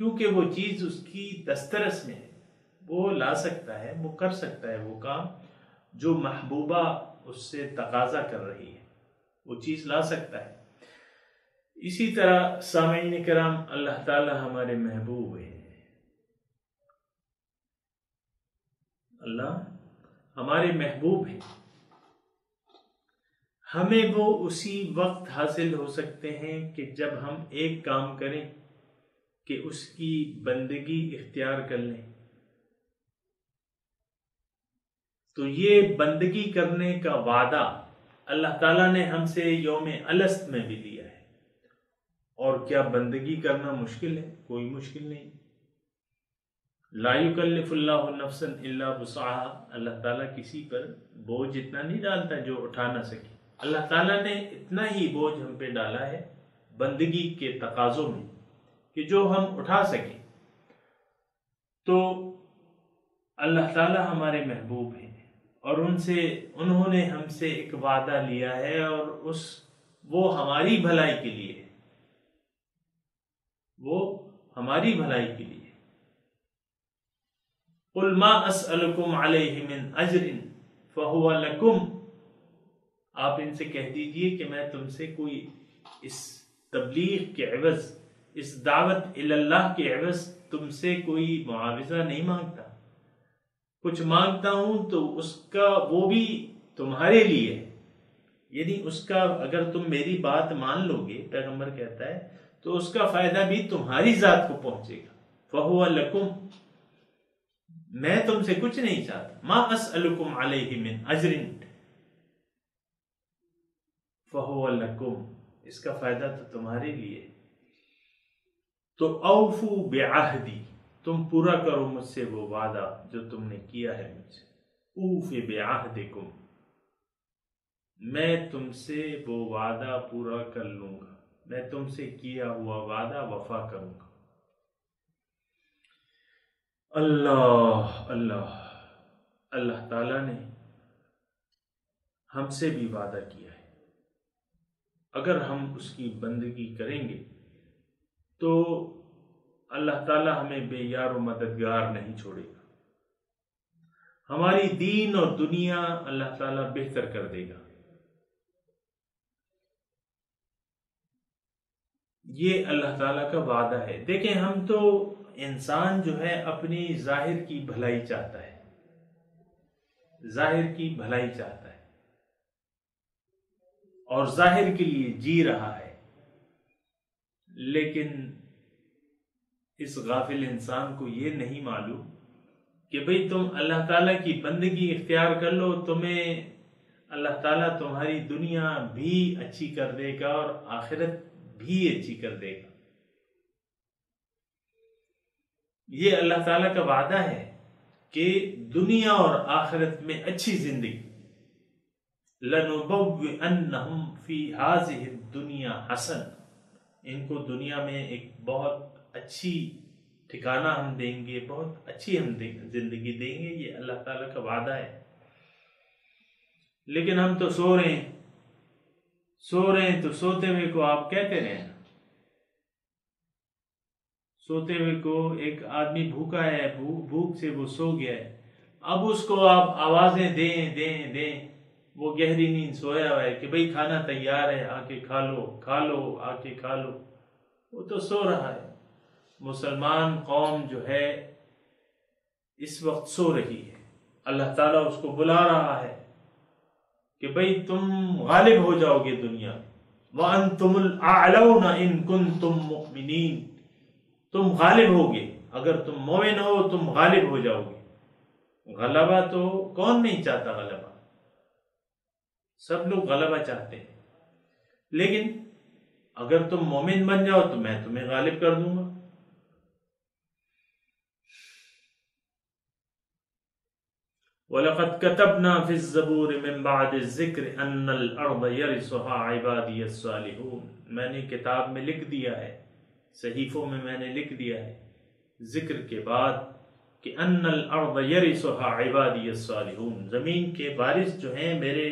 کیونکہ وہ چیز اس کی دسترس میں ہے، وہ لا سکتا ہے، وہ کر سکتا ہے وہ کام جو محبوبہ اس سے تقاضا کر رہی ہے، وہ چیز لا سکتا ہے۔ اسی طرح سامعین کرام، اللہ تعالی ہمارے محبوب ہیں، اللہ ہمارے محبوب ہیں، ہمیں وہ اسی وقت حاصل ہو سکتے ہیں کہ جب ہم ایک کام کریں کہ اس کی بندگی اختیار کر لیں۔ تو یہ بندگی کرنے کا وعدہ اللہ تعالیٰ نے ہم سے یوم الست میں بھی لیا ہے۔ اور کیا بندگی کرنا مشکل ہے؟ کوئی مشکل نہیں۔ لا یکلف اللہ نفسا الا وسعها، اللہ تعالیٰ کسی پر بوجھ اتنا نہیں ڈالتا جو اٹھا نہ سکے۔ اللہ تعالیٰ نے اتنا ہی بوجھ ہم پہ ڈالا ہے بندگی کے تقاضوں میں کہ جو ہم اٹھا سکیں۔ تو اللہ تعالیٰ ہمارے محبوب ہیں اور انہوں نے ہم سے ایک وعدہ لیا ہے، اور وہ ہماری بھلائی کے لیے ہے، وہ ہماری بھلائی کے لیے۔ قل ما اسألکم علیہ من اجر فہو لکم، آپ ان سے کہہ دیجئے کہ میں تم سے کوئی اس تبلیغ کے عوض، اس دعوت الی اللہ کے عوض تم سے کوئی معاوضہ نہیں مانگتا۔ کچھ مانگتا ہوں تو اس کا وہ بھی تمہارے لیے ہے، یعنی اس کا اگر تم میری بات مان لو گے، پیغمبر کہتا ہے، تو اس کا فائدہ بھی تمہاری ذات کو پہنچے گا۔ فہو لکم، میں تم سے کچھ نہیں چاہتا۔ ما اسألکم علیہ من اجر فہو لکم، اس کا فائدہ تو تمہارے لیے۔ تو اوفو بعہدی، تم پورا کرو مجھ سے وہ وعدہ جو تم نے کیا ہے مجھ سے۔ اوف بعہدکم، میں تم سے وہ وعدہ پورا کر لوں گا، میں تم سے کیا ہوا وعدہ وفا کروں گا۔ اللہ تعالیٰ نے ہم سے بھی وعدہ کیا ہے، اگر ہم اس کی بندگی کریں گے تو اللہ تعالیٰ ہمیں بے یار و مددگار نہیں چھوڑے گا، ہماری دین اور دنیا اللہ تعالیٰ بہتر کر دے گا۔ یہ اللہ تعالیٰ کا وعدہ ہے۔ دیکھیں، ہم تو انسان جو ہے اپنی ظاہر کی بھلائی چاہتا ہے، ظاہر کی بھلائی چاہتا ہے اور ظاہر کے لیے جی رہا ہے، لیکن اس غافل انسان کو یہ نہیں معلوم کہ بھئی تم اللہ تعالیٰ کی بندگی اختیار کر لو، تمہیں اللہ تعالیٰ تمہاری دنیا بھی اچھی کر دے گا اور آخرت بھی اچھی کر دے گا۔ یہ اللہ تعالیٰ کا وعدہ ہے کہ دنیا اور آخرت میں اچھی زندگی، لَنُبَوِّئَنَّهُمْ فِي هَذِهِ الدُّنْيَا حَسَنَ، ان کو دنیا میں ایک بہت اچھی ٹھکانہ ہم دیں گے، بہت اچھی ہم زندگی دیں گے، یہ اللہ تعالیٰ کا وعدہ ہے۔ لیکن ہم تو سو رہے ہیں تو سوتے ہوئے کو آپ کہتے رہے، سوتے ہوئے کو ایک آدمی بھوکا ہے، بھوک سے وہ سو گیا ہے، اب اس کو آپ آوازیں دیں، وہ گہری نیند سویا ہوا ہے کہ بھئی کھانا تیار ہے، آ کے کھا لو، آ کے کھا لو، وہ تو سو رہا ہے۔ مسلمان قوم جو ہے اس وقت سو رہی ہے، اللہ تعالیٰ اس کو بلا رہا ہے کہ بھئی تم غالب ہو جاؤ گے دنیا، وَأَنْتُمُ الْأَعْلَوْنَ إِن كُنْتُم مُؤْمِنِينَ، تم غالب ہوگے، اگر تم مومن ہو تم غالب ہو جاؤ گے۔ غلبہ تو کون نہیں چاہتا، غلبہ سب لوگ غلبہ چاہتے ہیں، لیکن اگر تم مومن بن جاؤ تو میں تمہیں غالب کر دوں گا۔ وَلَقَدْ كَتَبْنَا فِي الزَّبُورِ مِن بَعْدِ الذِّكْرِ أَنَّ الْأَرْضَ يَرِثُهَا عِبَادِيَ الصَّالِحُونَ، میں نے کتاب میں لکھ دیا ہے، صحیفوں میں میں نے لکھ دیا ہے ذکر کے بعد کہ ان الارض یرثها عبادی الصالحون، زمین کے وارث جو ہیں میرے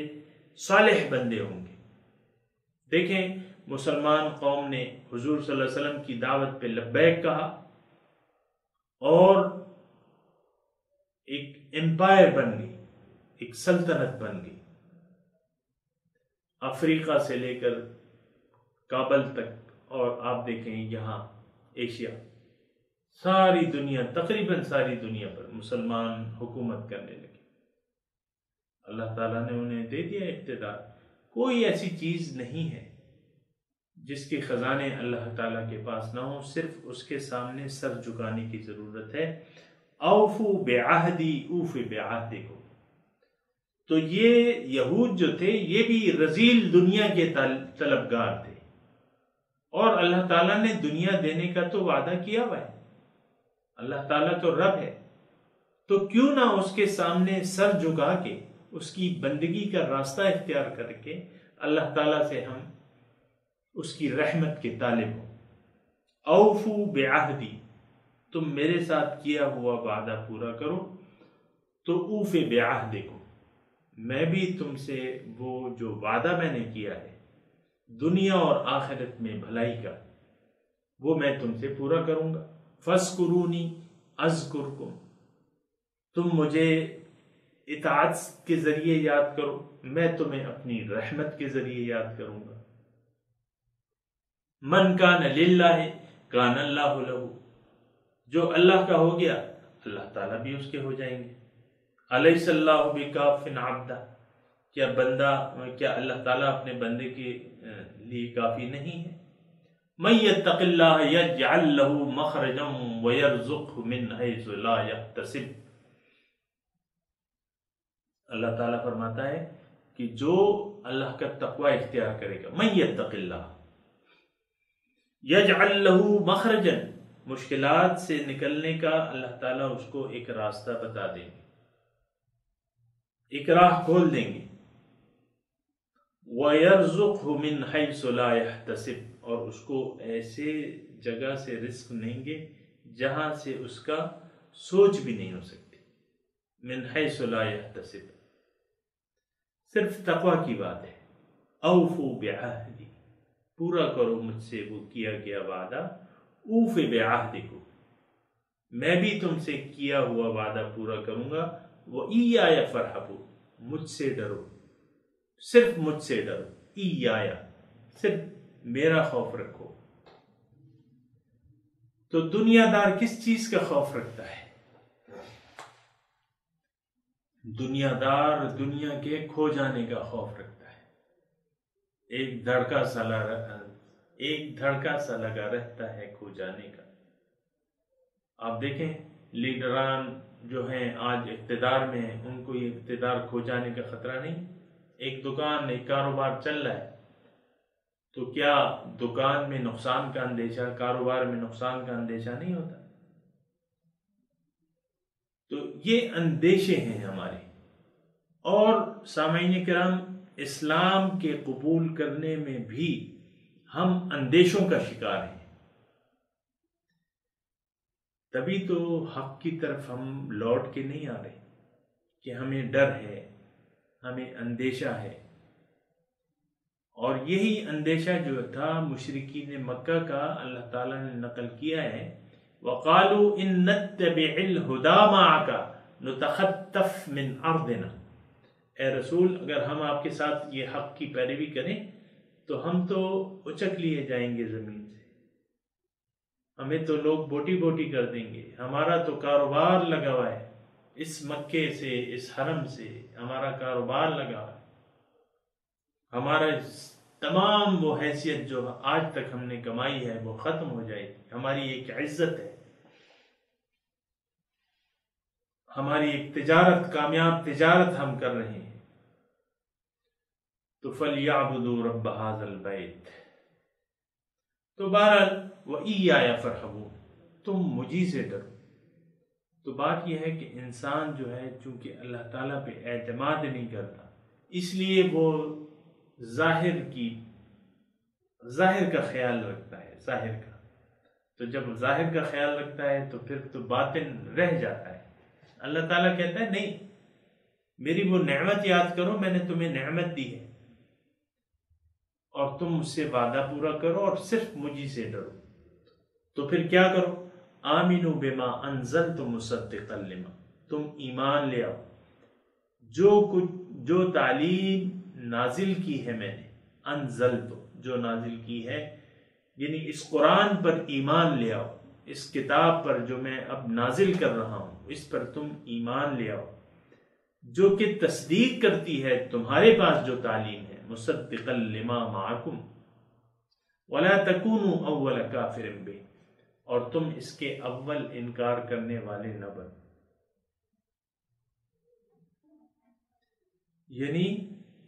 صالح بندے ہوں گے۔ دیکھیں، مسلمان قوم نے حضور صلی اللہ علیہ وسلم کی دعوت پہ لبیک کہا، اور ایک امپائر بن گئی، ایک سلطنت بن گئی، افریقہ سے لے کر کابل تک، اور آپ دیکھیں یہاں ایشیا، ساری دنیا، تقریباً ساری دنیا پر مسلمان حکومت کرنے لگے۔ اللہ تعالیٰ نے انہیں دے دیا اقتدار۔ کوئی ایسی چیز نہیں ہے جس کے خزانے اللہ تعالیٰ کے پاس نہ ہوں، صرف اس کے سامنے سر جھکانے کی ضرورت ہے۔ اوفو بعہدی اوف بعہدکم۔ تو یہ یہود جو تھے یہ بھی رذیل دنیا کے طلبگار تھے، اور اللہ تعالیٰ نے دنیا دینے کا تو وعدہ کیا ہوا ہے۔ اللہ تعالیٰ تو رب ہے، تو کیوں نہ اس کے سامنے سر جھکا کے اس کی بندگی کا راستہ اختیار کر کے اللہ تعالیٰ سے ہم اس کی رحمت کے طالب ہوں۔ اوفو بعہدی، تم میرے ساتھ کیا ہوا وعدہ پورا کرو، تو اوف بعہدکم، میں بھی تم سے وہ جو وعدہ میں نے کیا ہے دنیا اور آخرت میں بھلائی کا، وہ میں تم سے پورا کروں گا۔ فاذکرونی اذکرکم، تم مجھے اطاعت کے ذریعے یاد کرو، میں تمہیں اپنی رحمت کے ذریعے یاد کروں گا۔ من کان للہ کان اللہ لہ، جو اللہ کا ہو گیا اللہ تعالیٰ بھی اس کے ہو جائیں گے۔ الیس اللہ بکاف عبدہ، کیا اللہ تعالیٰ اپنے بندے کے لیے کافی نہیں ہے؟ من یتق اللہ یجعل لہ مخرجا ویرزقہ من حیث لا یحتسب، اللہ تعالیٰ فرماتا ہے کہ جو اللہ کا تقوی اختیار کرے گا، من یتق اللہ یجعل لہ مخرجا، مشکلات سے نکلنے کا اللہ تعالیٰ اس کو ایک راستہ بتا دیں گے، ایک راہ کھول دیں گے۔ وَيَرْزُقْهُ مِنْ حَيْثُ لَا يَحْتَسِبْ، اور اس کو ایسے جگہ سے رزق دیں گے جہاں سے اس کا سوچ بھی نہیں ہو سکتی۔ مِنْ حَيْثُ لَا يَحْتَسِبْ، صرف تقوی کی بات ہے۔ اوفو بعہدی، پورا کرو مجھ سے وہ کیا گیا وعدہ۔ اوف بعہدکم، میں بھی تم سے کیا ہوا وعدہ پورا کروں گا۔ وَإِيَّايَ فَارْهَبُونِ، مجھ سے ڈرو، صرف مجھ سے ڈرو۔ ایایا، صرف میرا خوف رکھو۔ تو دنیا دار کس چیز کا خوف رکھتا ہے؟ دنیا دار دنیا کے کھو جانے کا خوف رکھتا ہے۔ ایک دھڑکا سا لگا رہتا ہے کھو جانے کا۔ آپ دیکھیں لیڈران جو ہیں آج اقتدار میں ہیں، ان کو یہ اقتدار کھو جانے کا خطرہ نہیں۔ ایک دکان، ایک کاروبار چل رہا ہے تو کیا دکان میں نقصان کا اندیشہ، کاروبار میں نقصان کا اندیشہ نہیں ہوتا؟ تو یہ اندیشے ہیں ہمارے۔ اور سامعین کرام، اسلام کے قبول کرنے میں بھی ہم اندیشوں کا شکار ہیں۔ تبھی تو حق کی طرف ہم لوٹ کے نہیں آ رہے، کہ ہمیں ڈر ہے، ہمیں اندیشہ ہے۔ اور یہی اندیشہ جو تھا مشرکین مکہ کا اللہ تعالیٰ نے نقل کیا ہے۔ وَقَالُوا إِن نَتَّبِعِ الْهُدَى مَعَكَ نُتَخَطَّفْ مِنْ أَرْضِنَا، اے رسول اگر ہم آپ کے ساتھ یہ حق کی پیروی کریں تو ہم تو اچک لیے جائیں گے زمین سے، ہمیں تو لوگ بوٹی بوٹی کر دیں گے، ہمارا تو کاروبار لگا ہوا ہے، اس مکے سے، اس حرم سے ہمارا کاروبار لگا ہوا ہے، ہمارا تمام وہ حیثیت جو آج تک ہم نے کمائی ہے وہ ختم ہو جائے گی، ہماری ایک عزت ہے، ہماری ایک تجارت، کامیاب تجارت ہم کر رہے ہیں۔ تو فَلْيَعْبُدُوا رَبَّ هَذَا الْبَيْتِ، تو بہرحال وَإِيَّايَ فَارْهَبُونِ، تم مجھی سے ڈرو۔ تو بات یہ ہے کہ انسان جو ہے چونکہ اللہ تعالیٰ پہ اعتماد نہیں کرتا، اس لیے وہ ظاہر کا خیال رکھتا ہے، ظاہر کا۔ تو جب ظاہر کا خیال رکھتا ہے تو پھر تو باطن رہ جاتا ہے۔ اللہ تعالیٰ کہتا ہے نہیں، میری وہ نعمت یاد کرو، میں نے تمہیں نعمت دی ہے، اور تم مجھ سے وعدہ پورا کرو اور صرف مجھی سے ڈرو۔ تو پھر کیا کرو؟ آمنوا بما انزلت مصدقا لما، تم ایمان لے آؤ جو تعلیم نازل کی ہے میں نے، انزلت جو نازل کی ہے، یعنی اس قرآن پر ایمان لے آؤ، اس کتاب پر جو میں اب نازل کر رہا ہوں اس پر تم ایمان لے آؤ، جو کہ تصدیق کرتی ہے تمہارے پاس جو تعلیم ہے، مصدقا لما معکم ولا تکونوا اول کافر بہ، اور تم اس کے اول انکار کرنے والے نہ بن، یعنی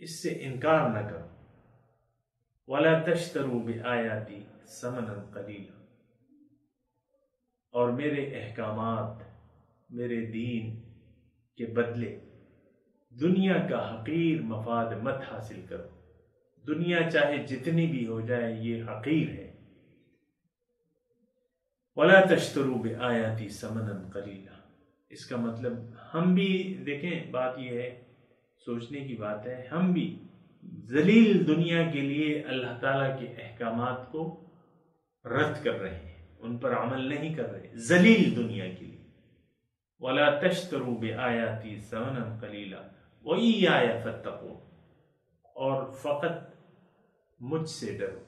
اس سے انکار نہ کرو، ولا تشتروا بآیاتی ثمنا قلیلا، اور میرے احکامات، میرے دین کے بدلے دنیا کا حقیر مفاد مت حاصل کرو، دنیا چاہے جتنی بھی ہو جائے یہ حقیر ہے، وَلَا تَشْتَرُوا بِآيَاتِي ثَمَنًا قَلِيلًا، اس کا مطلب ہم بھی دیکھیں، بات یہ ہے، سوچنے کی بات ہے، ہم بھی ذلیل دنیا کے لیے اللہ تعالیٰ کے احکامات کو رد کر رہے ہیں، ان پر عمل نہیں کر رہے، ذلیل دنیا کے لیے، وَلَا تَشْتَرُوا بِآيَاتِي ثَمَنًا قَلِيلًا وَإِيَّايَ فَاتَّقُونِ، اور فقط مجھ سے ڈرو،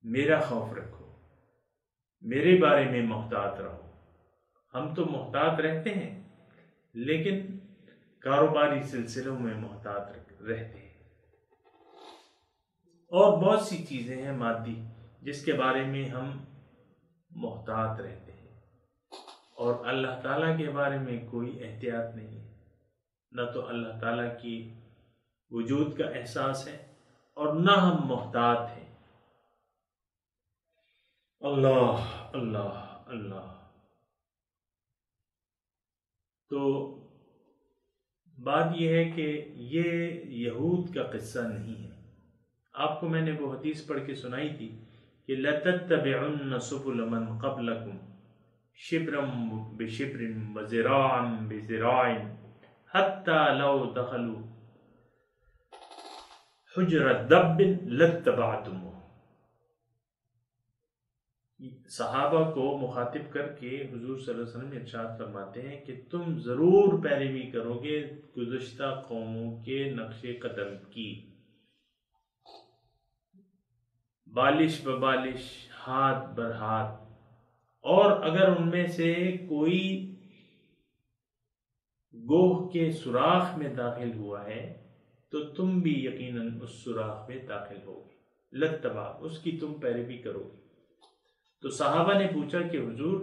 میرا خوف رکھو، میرے بارے میں محتاط رہو۔ ہم تو محتاط رہتے ہیں لیکن کاروباری سلسلوں میں محتاط رہتے ہیں، اور بہت سی چیزیں ہیں مادی جس کے بارے میں ہم محتاط رہتے ہیں، اور اللہ تعالیٰ کے بارے میں کوئی احتیاط نہیں ہے، نہ تو اللہ تعالیٰ کی وجود کا احساس ہے اور نہ ہم محتاط ہیں۔ اللہ اللہ اللہ۔ تو بات یہ ہے کہ یہ یہود کا قصہ نہیں ہے۔ آپ کو میں نے وہ حدیث پڑھ کے سنائی تھی کہ لَتَتَّبِعُنَّ سُبُلَ مَنْ قَبْلَكُمْ شِبْرًا بِشِبْرٍ وَذِرَاعًا بِذِرَاعٍ حَتَّى لَوْ دَخَلُوا حُجْرَ دَبٍّ لَاتَّبَعْتُمُوهُ۔ صحابہ کو مخاطب کر کے حضور صلی اللہ علیہ وسلم ارشاد فرماتے ہیں کہ تم ضرور پیروی کرو گے گزشتہ قوموں کے نقش قدم کی، بالش ببالش، ہاتھ بر ہاتھ، اور اگر ان میں سے کوئی گوہ کے سوراخ میں داخل ہوا ہے تو تم بھی یقیناً اس سوراخ میں داخل ہوگے، لتبع، اس کی تم پیروی کرو گے۔ تو صحابہ نے پوچھا کہ حضور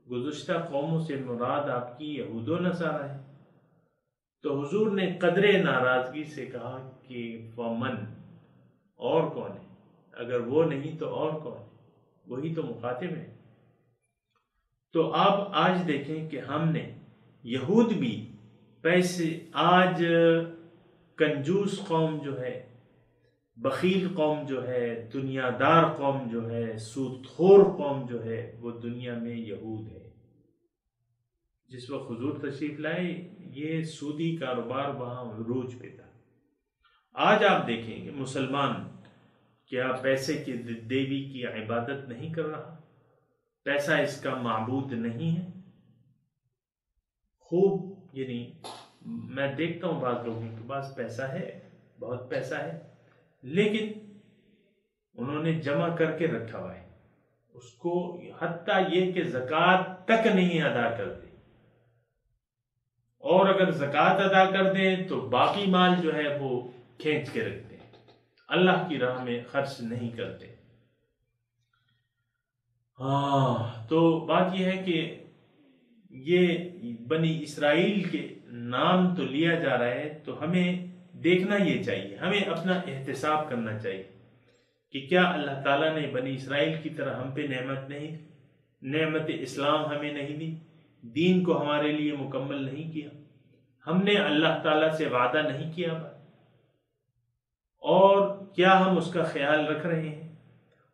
گزشتہ قوموں سے مراد آپ کی یہود و نصارہ ہے؟ تو حضور نے قدر ناراضگی سے کہا کہ فمن، اور کون ہے؟ اگر وہ نہیں تو اور کون ہے؟ وہی تو مخاطب ہے۔ تو آپ آج دیکھیں کہ ہم نے یہود بھی پیسے، آج کنجوس قوم جو ہے، بخیل قوم جو ہے، دنیا دار قوم جو ہے، سود خور قوم جو ہے، وہ دنیا میں یہود ہے۔ جس وقت حضور تشریف لائے یہ سودی کاروبار وہاں عروج پہ تھا۔ آج آپ دیکھیں کہ مسلمان کیا پیسے کی دیوی کی عبادت نہیں کر رہا؟ پیسہ اس کا معبود نہیں ہے؟ خوب، یعنی میں دیکھتا ہوں بعض لوگوں کے پاس پیسہ ہے، بہت پیسہ ہے، لیکن انہوں نے جمع کر کے رکھا ہوا ہے، اس کو حتیٰ یہ کہ زکوٰۃ تک نہیں ادا کرتے، اور اگر زکوٰۃ ادا کر دیں تو باقی مال جو ہے وہ کھینچ کے رکھتے ہیں، اللہ کی راہ میں خرچ نہیں کرتے۔ تو بات یہ ہے کہ یہ بنی اسرائیل کے نام تو لیا جا رہا ہے، تو ہمیں دیکھنا یہ چاہیے، ہمیں اپنا احتساب کرنا چاہیے کہ کیا اللہ تعالیٰ نے بنی اسرائیل کی طرح ہم پہ نعمت نہیں دی، نعمت اسلام ہمیں نہیں دی، دین کو ہمارے لیے مکمل نہیں کیا، ہم نے اللہ تعالیٰ سے وعدہ نہیں کیا، اور کیا ہم اس کا خیال رکھ رہے ہیں،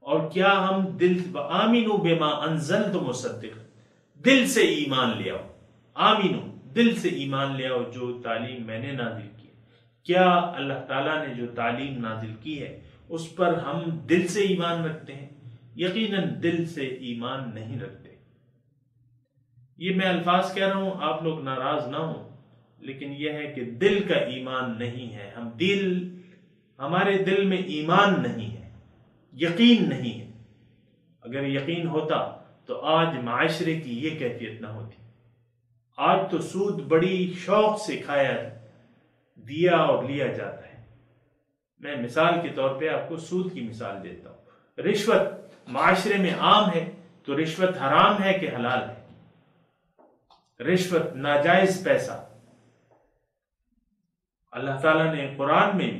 اور کیا ہم دل آمینو بما انزلت مصدق، دل سے ایمان لے آؤ، آمینو، دل سے ایمان لے آؤ جو تعلیم میں نے نازل کی، کیا اللہ تعالیٰ نے جو تعلیم نازل کی ہے اس پر ہم دل سے ایمان رکھتے ہیں، یقیناً دل سے ایمان نہیں رکھتے۔ یہ میں الفاظ کہہ رہا ہوں، آپ لوگ ناراض نہ ہوں، لیکن یہ ہے کہ دل کا ایمان نہیں ہے، ہمارے دل میں ایمان نہیں ہے، یقین نہیں ہے۔ اگر یقین ہوتا تو آج معاشرے کی یہ کیفیت نہ ہوتی۔ آج تو سود بڑی شوق سے کھایا دیا اور لیا جاتا ہے۔ میں مثال کے طور پہ آپ کو سود کی مثال دیتا ہوں۔ رشوت معاشرے میں عام ہے، تو رشوت حرام ہے کہ حلال ہے؟ رشوت ناجائز پیسہ۔ اللہ تعالیٰ نے قرآن میں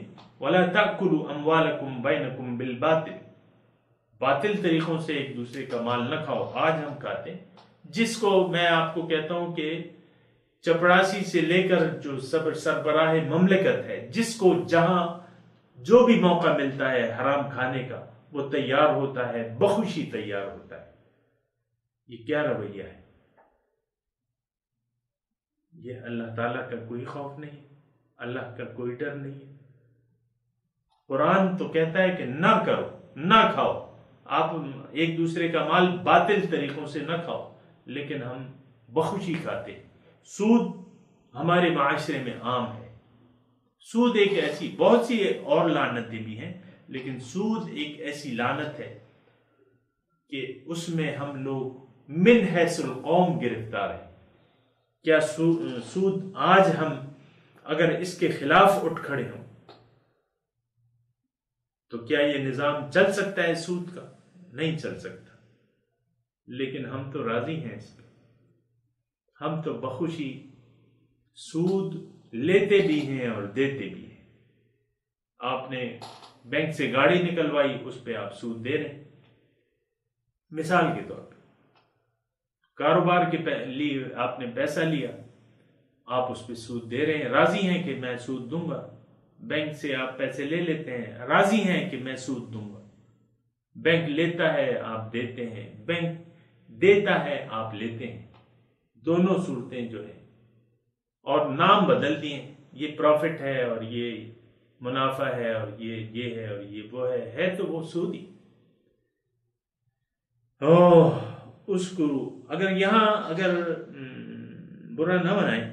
وَلَا تَأْكُلُوا أَمْوَالَكُمْ بَيْنَكُمْ بِالْبَاطِلِ، باطل طریقوں سے ایک دوسرے کا مال نہ کھاؤ۔ آج ہم کھاتے ہیں، جس کو میں آپ کو کہتا ہوں کہ چپڑاسی سے لے کر جو سربراہ مملکت ہے، جس کو جہاں جو بھی موقع ملتا ہے حرام کھانے کا، وہ تیار ہوتا ہے، بخوشی تیار ہوتا ہے۔ یہ کیا رویہ ہے؟ یہ اللہ تعالیٰ کا کوئی خوف نہیں، اللہ کا کوئی ڈر نہیں ہے۔ قرآن تو کہتا ہے کہ نہ کرو، نہ کھاؤ، آپ ایک دوسرے کا مال باطل طریقوں سے نہ کھاؤ، لیکن ہم بخوشی کھاتے۔ سود ہمارے معاشرے میں عام ہے۔ سود ایک ایسی، بہت سی اور لعنتیں بھی ہیں، لیکن سود ایک ایسی لعنت ہے کہ اس میں ہم لوگ من حیث القوم گرفتار ہیں۔ کیا سود آج ہم اگر اس کے خلاف اٹھ کھڑے ہوں تو کیا یہ نظام چل سکتا ہے؟ سود کا نہیں چل سکتا، لیکن ہم تو راضی ہیں اس پہ۔ ہم تو بخوشی سود لیتے بھی ہیں اور دیتے بھی ہیں۔ آپ نے بینک سے گاڑی نکلوائی، اس پہ آپ سود دے رہے ہیں۔ مثال کے طور پہ کاروبار کے لیے آپ نے پیسہ لیا، آپ اس پہ سود دے رہے ہیں، راضی ہیں کہ میں سود دوں گا۔ بینک سے آپ پیسے لے لیتے ہیں، راضی ہیں کہ میں سود دوں گا۔ بینک لیتا ہے، آپ دیتے ہیں، بینک دیتا ہے، آپ لیتے ہیں۔ دونوں صورتیں جو ہیں، اور نام بدل دیے، یہ پروفٹ ہے اور یہ منافع ہے اور یہ ہے اور یہ وہ ہے تو وہ سودی۔ اس کو اگر برا نہ بنائیں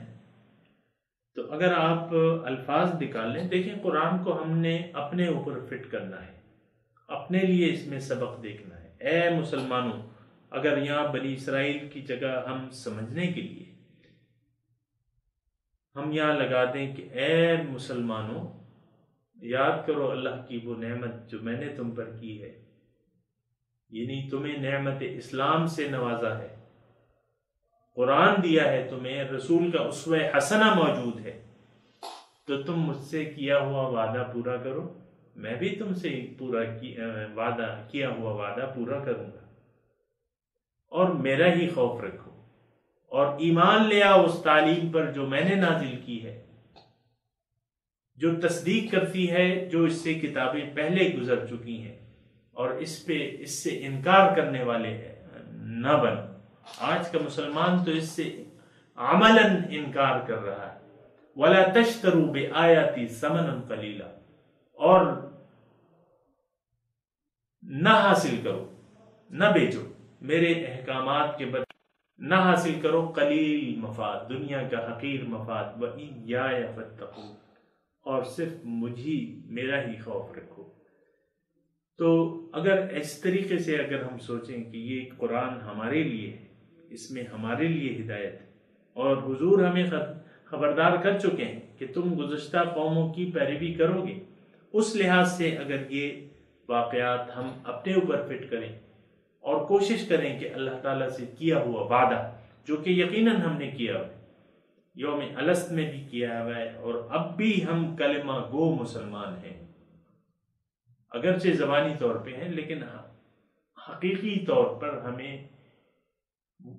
تو اگر آپ الفاظ نکال لیں، دیکھیں قرآن کو ہم نے اپنے اوپر فٹ کرنا ہے، اپنے لیے اس میں سبق دیکھنا ہے۔ اے مسلمانوں، اگر یہاں بنی اسرائیل کی جگہ ہم سمجھنے کے لیے ہم یہاں لگا دیں کہ اے مسلمانوں، یاد کرو اللہ کی وہ نعمت جو میں نے تم پر کی ہے، یعنی تمہیں نعمت اسلام سے نوازا ہے، قرآن دیا ہے تمہیں، رسول کا اسوہ حسنہ موجود ہے، تو تم مجھ سے کیا ہوا وعدہ پورا کرو، میں بھی تم سے کیا ہوا وعدہ پورا کروں گا، اور میرا ہی خوف رکھو، اور ایمان لے آؤ اس تعلیم پر جو میں نے نازل کی ہے، جو تصدیق کرتی ہے جو اس سے کتابیں پہلے گزر چکی ہیں، اور اس سے انکار کرنے والے نہ بن۔ آج کا مسلمان تو اس سے عملاً انکار کر رہا ہے۔ وَلَا تَشْتَرُوا بِآيَاتِي ثَمَنًا قَلِيلًا، اور نہ حاصل کرو، نہ بیچو میرے احکامات کے بدلے، نہ حاصل کرو قلیل مفاد، دنیا کا حقیر مفاد، وَإِيَّايَ فَاتَّقُونِ، اور صرف مجھے میرا ہی خوف رکھو۔ تو اگر اس طریقے سے اگر ہم سوچیں کہ یہ قرآن ہمارے لیے ہے، اس میں ہمارے لیے ہدایت ہے، اور حضور ہمیں خبردار کر چکے ہیں کہ تم گزشتہ قوموں کی پیروی کرو گے، اس لحاظ سے اگر یہ واقعات ہم اپنے اوپر فٹ کریں اور کوشش کریں کہ اللہ تعالیٰ سے کیا ہوا وعدہ، جو کہ یقیناً ہم نے کیا ہوا ہے، یوم الست میں بھی کیا ہوا ہے، اور اب بھی ہم کلمہ گو مسلمان ہیں، اگرچہ زبانی طور پہ ہیں، لیکن حقیقی طور پر ہمیں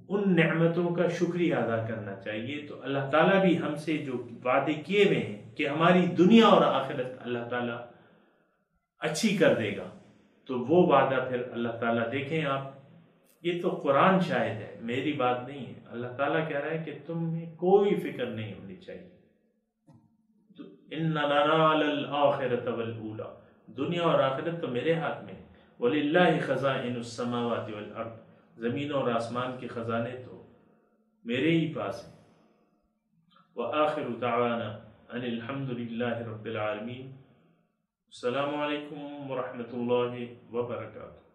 ان نعمتوں کا شکریہ ادا کرنا چاہیے۔ تو اللہ تعالیٰ بھی ہم سے جو وعدے کیے ہوئے ہیں کہ ہماری دنیا اور آخرت اللہ تعالیٰ اچھی کر دے گا، تو وہ وعدہ پھر اللہ تعالیٰ دیکھیں آپ، یہ تو قرآن شاہد ہے، میری بات نہیں ہے۔ اللہ تعالیٰ کہہ رہا ہے کہ تمہیں کوئی فکر نہیں ہونی چاہیے۔ تو اِنَّ لَنَا لَلْآخِرَةَ وَالْأُولَى، دنیا اور آخرت تو میرے ہاتھ میں ہے، وَلِلَّهِ خَزَائِنُ السَّمَاوَاتِ وَالْأَرْضِ، زمین اور آسمان کے خزانے تو میرے ہی پاس ہیں۔ وآخر دعوانا ان الحمد للہ رب العالمین۔ السلام علیکم ورحمۃ اللہ وبرکاتہ۔